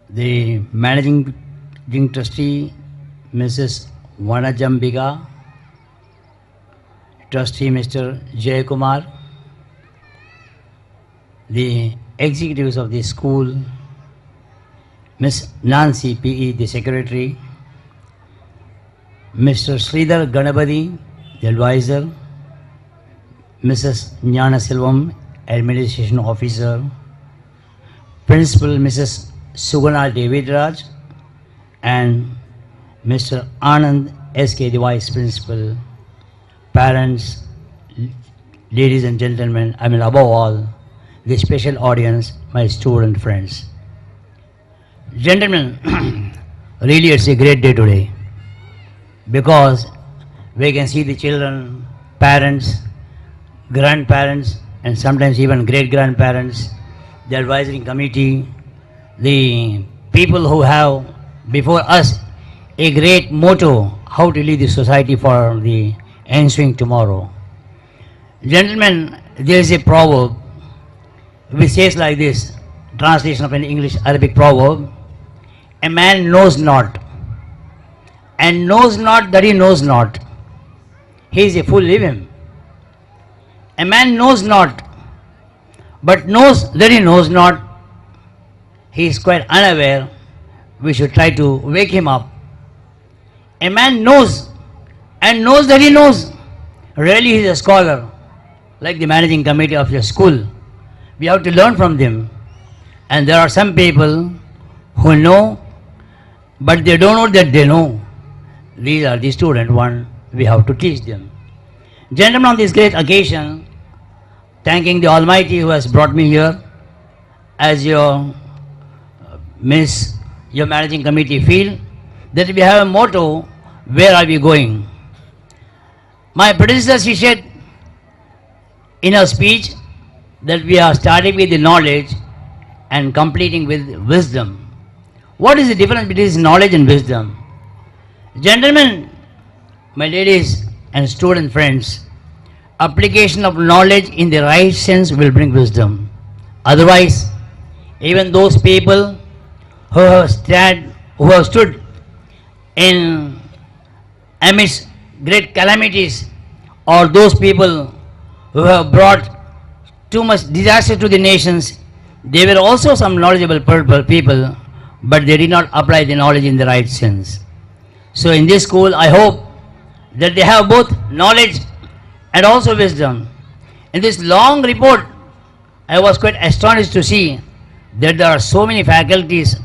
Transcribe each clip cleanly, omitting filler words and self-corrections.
the Managing Trustee, Mrs. Vanajambiga, Trustee Mr. Jayakumar, the executives of the school, Miss Nancy P.E., the secretary, Mr. Sridhar Ganapati, the advisor, Mrs. Jnana Silvam, administration officer, Principal Mrs. Sugana David Raj, and Mr. Anand S.K., the vice principal, parents, ladies and gentlemen, above all, the special audience, my student friends. Gentlemen, really it's a great day today because we can see the children, parents, grandparents, and sometimes even great-grandparents, the advisory committee, the people who have before us a great motto, how to lead the society for the ensuing tomorrow. Gentlemen, there is a proverb which says like this, translation of an English Arabic proverb: a man knows not, and knows not that he knows not. He is a fool, leave him. A man knows not, but knows that he knows not. He is quite unaware. We should try to wake him up. A man knows and knows that he knows. Really he is a scholar, like the managing committee of your school. We have to learn from them. And there are some people who know, but they don't know that they know. These are the student one. We have to teach them. Gentlemen, on this great occasion, thanking the Almighty who has brought me here, as your your managing committee feel that we have a motto, where are we going? My predecessor, she said in her speech that we are starting with the knowledge and completing with wisdom. What is the difference between knowledge and wisdom? Gentlemen, my ladies and student friends, application of knowledge in the right sense will bring wisdom. Otherwise, even those people who have stood in amidst great calamities, or those people who have brought too much disaster to the nations, they were also some knowledgeable people, but they did not apply the knowledge in the right sense. So in this school, I hope that they have both knowledge and also wisdom. In this long report, I was quite astonished to see that there are so many faculties,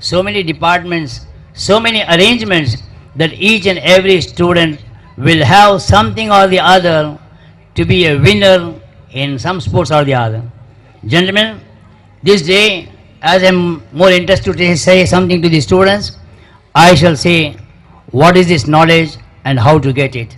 so many departments, so many arrangements, that each and every student will have something or the other to be a winner in some sports or the other. Gentlemen, this day, as I am more interested to say something to the students, I shall say what is this knowledge and how to get it.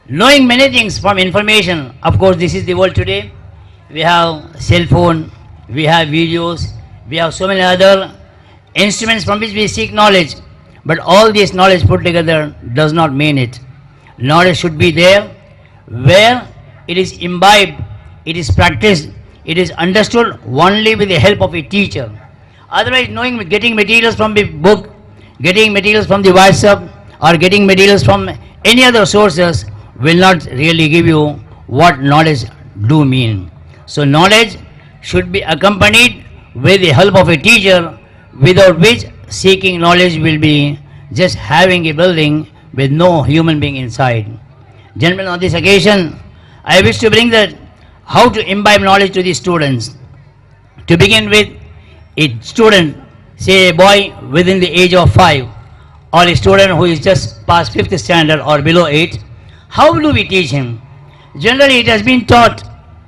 Knowing many things from information, of course this is the world today. We have cell phone, we have videos, we have so many other instruments from which we seek knowledge. But all this knowledge put together does not mean it. Knowledge should be there where it is imbibed, it is practiced, it is understood only with the help of a teacher. Otherwise, getting materials from the book, getting materials from the WhatsApp, or getting materials from any other sources will not really give you what knowledge do mean. So knowledge should be accompanied with the help of a teacher, without which seeking knowledge will be just having a building with no human being inside. Gentlemen, on this occasion, I wish to bring that how to imbibe knowledge to the students. To begin with, a student, say a boy within the age of 5, or a student who is just past 5th standard or below 8, how do we teach him? Generally, it has been taught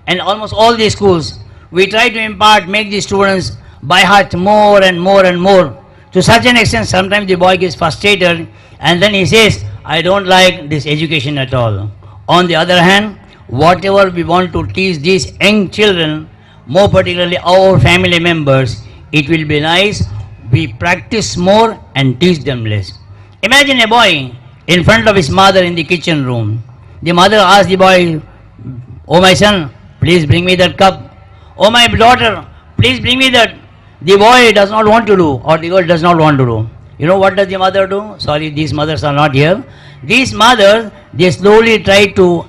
in almost all the schools. We try to impart, make the students by heart more and more and more. To such an extent, sometimes the boy gets frustrated and then he says, I don't like this education at all. On the other hand, whatever we want to teach these young children, more particularly our family members, it will be nice we practice more and teach them less. Imagine a boy in front of his mother in the kitchen room. The mother asks the boy, oh my son, please bring me that cup. Oh my daughter, please bring me that the boy does not want to do or the girl does not want to do. You know what does the mother do? Sorry, these mothers are not here. These mothers, they slowly try to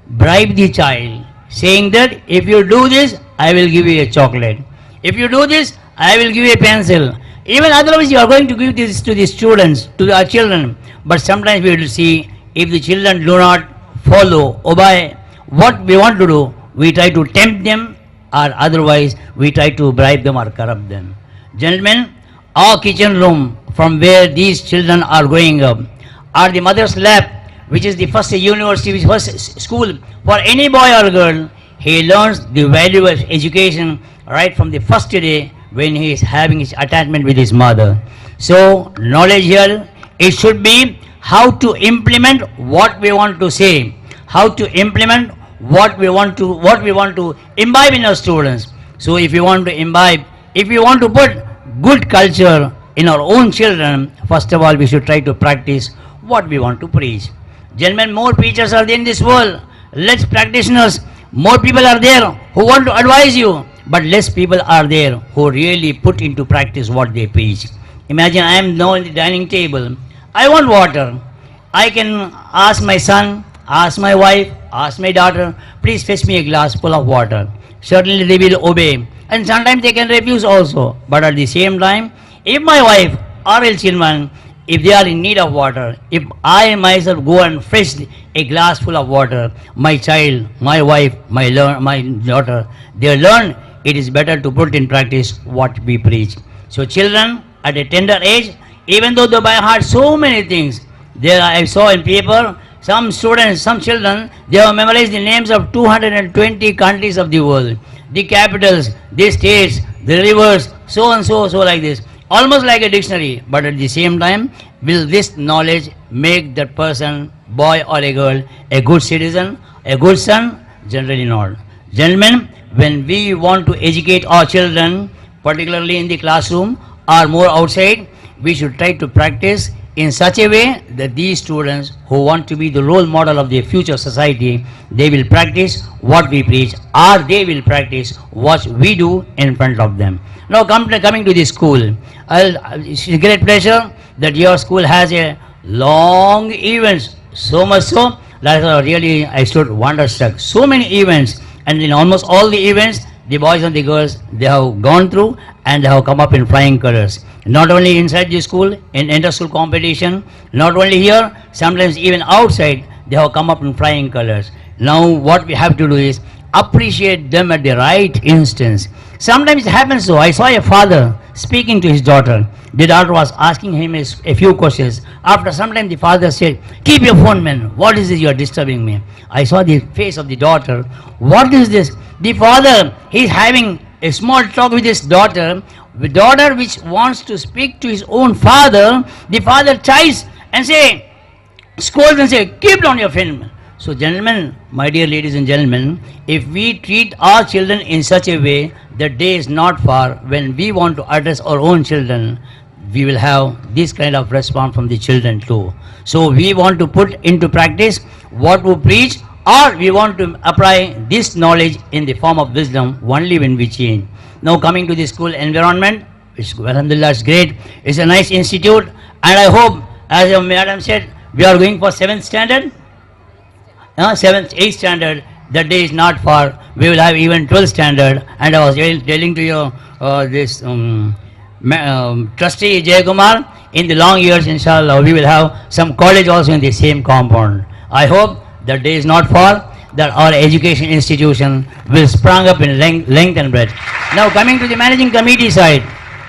bribe the child, saying that if you do this, I will give you a chocolate. If you do this, I will give you a pencil. Even otherwise, you are going to give this to the students, to our children. But sometimes we will see if the children do not follow, obey what we want to do, we try to tempt them, or otherwise we try to bribe them or corrupt them. Gentlemen, our kitchen room from where these children are growing up, or the mother's lap, which is the first university, first school for any boy or girl, he learns the value of education right from the first day when he is having his attachment with his mother. So knowledge here, it should be how to implement what we want to say, how to implement what we want to imbibe in our students. So if you want to imbibe, if you want to put good culture in our own children, first of all we should try to practice what we want to preach. Gentlemen, more preachers are there in this world, less practitioners, more people are there who want to advise you, but less people are there who really put into practice what they preach. Imagine I am now in the dining table, I want water. I can ask my son, ask my wife, ask my daughter, please fetch me a glass full of water. Certainly they will obey. And sometimes they can refuse also. But at the same time, if my wife or else children, if they are in need of water, if I myself go and fetch a glass full of water, my child, my wife, my daughter, they learn it is better to put in practice what we preach. So children at a tender age, even though they by heart so many things, there I saw in paper, some students, some children, they have memorized the names of 220 countries of the world, the capitals, the states, the rivers, so and so, so like this, almost like a dictionary. But at the same time, will this knowledge make that person, boy or a girl, a good citizen, a good son? Generally not. Gentlemen, when we want to educate our children, particularly in the classroom or more outside, we should try to practice in such a way that these students who want to be the role model of their future society, they will practice what we preach, or they will practice what we do in front of them. Now coming to the school, it's a great pleasure that your school has a long events, so much so that really I stood wonderstruck. So many events, and in almost all the events, the boys and the girls, they have gone through and they have come up in flying colors. Not only inside the school, in inter-school competition, not only here, sometimes even outside, they have come up in flying colors. Now what we have to do is appreciate them at the right instance. Sometimes it happens so. I saw a father speaking to his daughter. The daughter was asking him a few questions. After some time, the father said, "Keep your phone, man. What is this? You are disturbing me." I saw the face of the daughter. What is this? The father, he is having a small talk with his daughter. The daughter which wants to speak to his own father, the father chides and scolds and say, "Keep down your phone." So gentlemen, my dear ladies and gentlemen, if we treat our children in such a way, the day is not far when we want to address our own children, we will have this kind of response from the children too. So we want to put into practice what we preach, or we want to apply this knowledge in the form of wisdom only when we change. Now coming to the school environment, which alhamdulillah is great, it's a nice institute, and I hope, as your madam said, we are going for 7th standard, 7th, 8th standard, the day is not far, we will have even 12th standard, and I was telling to you, this trustee Jayakumar, in the long years, inshallah, we will have some college also in the same compound. I hope the day is not far that our education institution will sprung up in length and breadth. Now coming to the managing committee side,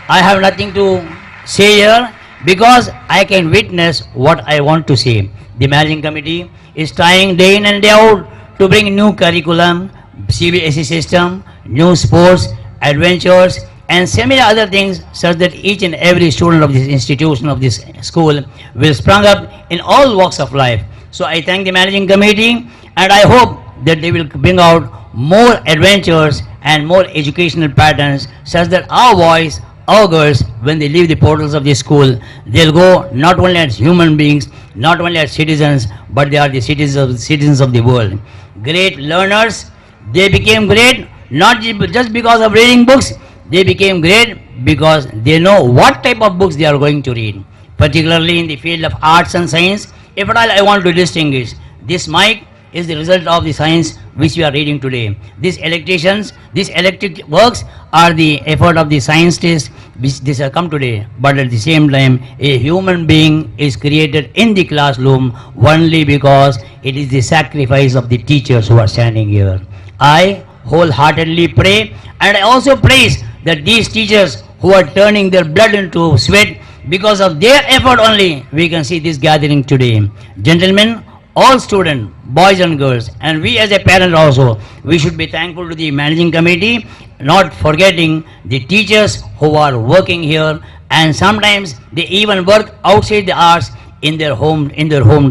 I have nothing to say here because I can witness what I want to say. The managing committee is trying day in and day out to bring new curriculum, CBSE system, new sports, adventures, and similar other things such that each and every student of this institution, of this school, will sprung up in all walks of life. So I thank the managing committee, and I hope that they will bring out more adventures and more educational patterns such that our boys, our girls, when they leave the portals of the school, they'll go not only as human beings, not only as citizens, but they are the citizens of the world. Great learners, they became great not just because of reading books, they became great because they know what type of books they are going to read. Particularly in the field of arts and science, if at all I want to distinguish, this mic is the result of the science which we are reading today. These electricians, these electric works are the effort of the scientists which this have come today. But at the same time, a human being is created in the classroom only because it is the sacrifice of the teachers who are standing here. I wholeheartedly pray, and I also praise that these teachers who are turning their blood into sweat, because of their effort only we can see this gathering today. Gentlemen, all students, boys and girls, and we as a parent also, we should be thankful to the managing committee, not forgetting the teachers who are working here, and sometimes they even work outside the arts in their home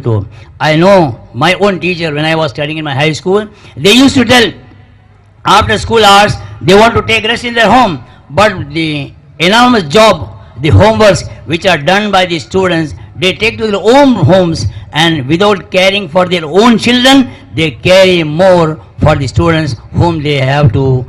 too. I know my own teacher, when I was studying in my high school, they used to tell after school hours they want to take rest in their home, but the enormous job, the homeworks which are done by the students, they take to their own homes, and without caring for their own children, they carry more for the students whom they have to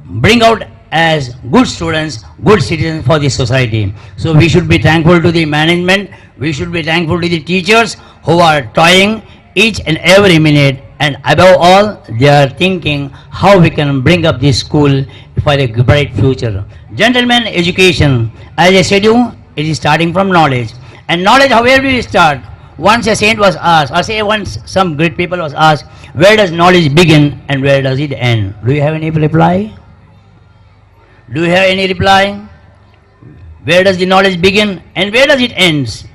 bring out as good students, good citizens for the society. So we should be thankful to the management, we should be thankful to the teachers who are toiling each and every minute, and above all, they are thinking how we can bring up this school for a bright future. Gentlemen, education, as I said you, it is starting from knowledge. And knowledge, however we start, once a saint was asked, or say once some great people was asked, where does knowledge begin and where does it end? Do you have any reply? Do you have any reply? Where does the knowledge begin and where does it end?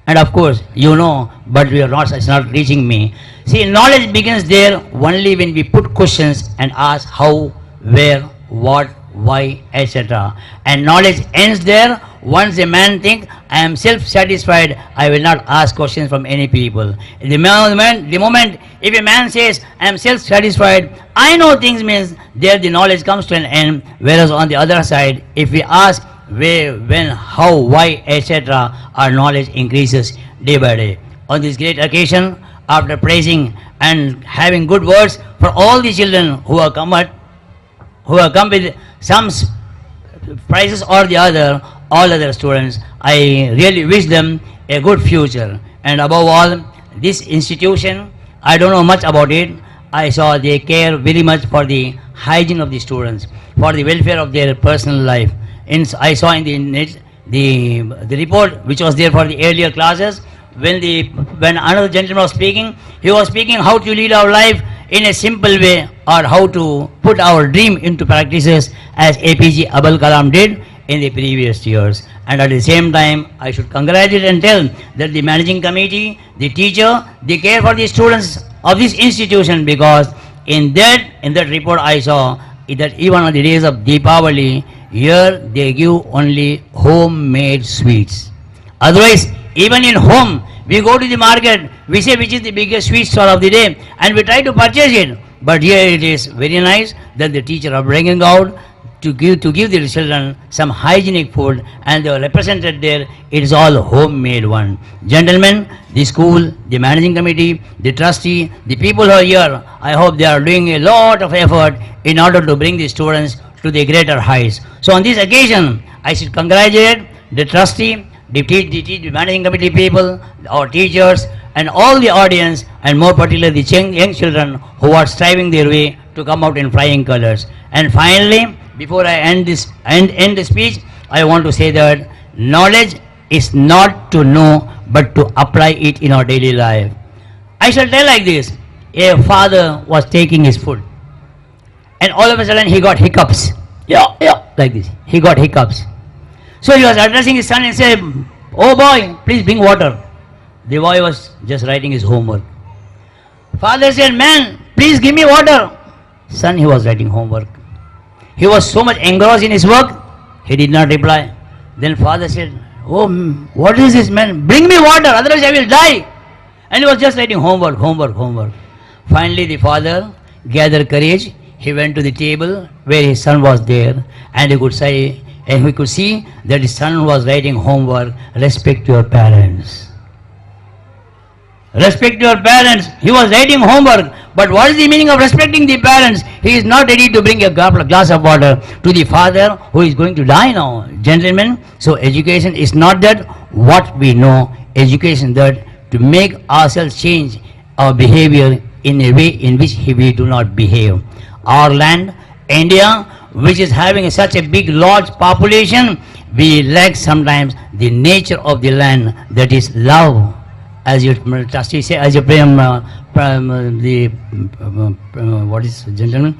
And of course, you know, but we are not, it's not reaching me. See, knowledge begins there only when we put questions and ask how, where, what, why, etc. And knowledge ends there once a man thinks, I am self-satisfied, I will not ask questions from any people. The moment if a man says, I am self-satisfied, I know things, means there the knowledge comes to an end. Whereas on the other side, if we ask where, when, how, why, etc., our knowledge increases day by day. On this great occasion, after praising and having good words for all the children who have come with some prizes or the other, all other students, I really wish them a good future. And above all, this institution, I don't know much about it. I saw they care very much for the hygiene of the students, for the welfare of their personal life. I saw in the net the report which was there for the earlier classes. When another gentleman was speaking, he was speaking how to lead our life in a simple way, or how to put our dream into practices as APJ Abdul Kalam did in the previous years. And at the same time, I should congratulate and tell that the managing committee, the teacher, they care for the students of this institution, because in that report I saw that even on the days of Deepavali, here they give only homemade sweets. Otherwise, even in home, we go to the market, we say which is the biggest sweet stall of the day, and we try to purchase it. But here it is very nice that the teacher are bringing out to give the children some hygienic food, and they are represented there. It is all homemade one. Gentlemen, the school, the managing committee, the trustee, the people who are here, I hope they are doing a lot of effort in order to bring the students to the greater heights. So on this occasion, I should congratulate the trustee, the managing committee people, our teachers, and all the audience, and more particularly the young children who are striving their way to come out in flying colors. And finally, before I end the speech, I want to say that knowledge is not to know, but to apply it in our daily life. I shall tell like this: a father was taking his food, and all of a sudden he got hiccups. Like this. He got hiccups. So he was addressing his son and said, "Oh boy, please bring water." The boy was just writing his homework. Father said, "Man, please give me water." Son, he was writing homework. He was so much engrossed in his work, he did not reply. Then father said, "Oh, what is this, man? Bring me water, otherwise I will die." And he was just writing homework. Finally the father gathered courage. He went to the table where his son was there, and he could see that his son was writing homework. Respect your parents. Respect your parents. He was writing homework. But what is the meaning of respecting the parents? He is not ready to bring a glass of water to the father who is going to die now. Gentlemen, so education is not that what we know. Education that to make ourselves change our behavior in a way in which we do not behave. Our land, India, which is having such a big, large population, we lack sometimes the nature of the land, that is love. As your trustee say, as your what is gentleman,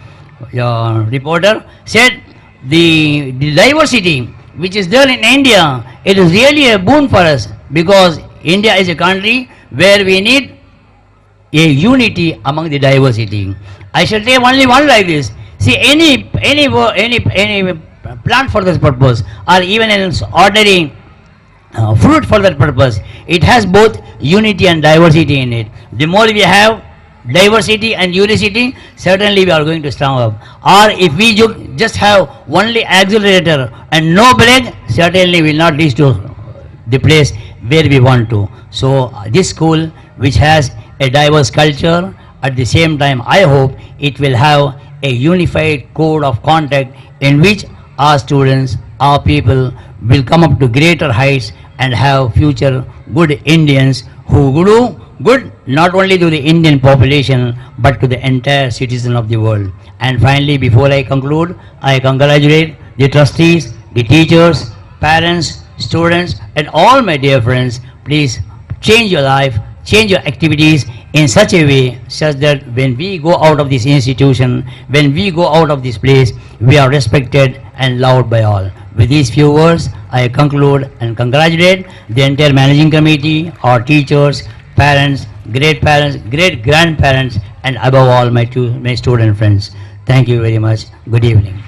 your reporter said, the diversity which is there in India, it is really a boon for us, because India is a country where we need a unity among the diversity. I shall take only one like this. See, any plant for this purpose, or even an ordinary fruit for that purpose, it has both unity and diversity in it. The more we have diversity and unicity, certainly we are going to strong up. Or if we just have only accelerator and no brake, certainly will not reach to the place where we want to. So this school, which has a diverse culture, at the same time I hope it will have a unified code of conduct in which our students, our people will come up to greater heights and have future good Indians who do good not only to the Indian population but to the entire citizen of the world. And finally, before I conclude, I congratulate the trustees, the teachers, parents, students and all my dear friends. Please change your life, change your activities in such a way such that when we go out of this institution, when we go out of this place, we are respected and loved by all. With these few words, I conclude and congratulate the entire managing committee, our teachers, parents, great grandparents, and above all my student friends. Thank you very much. Good evening.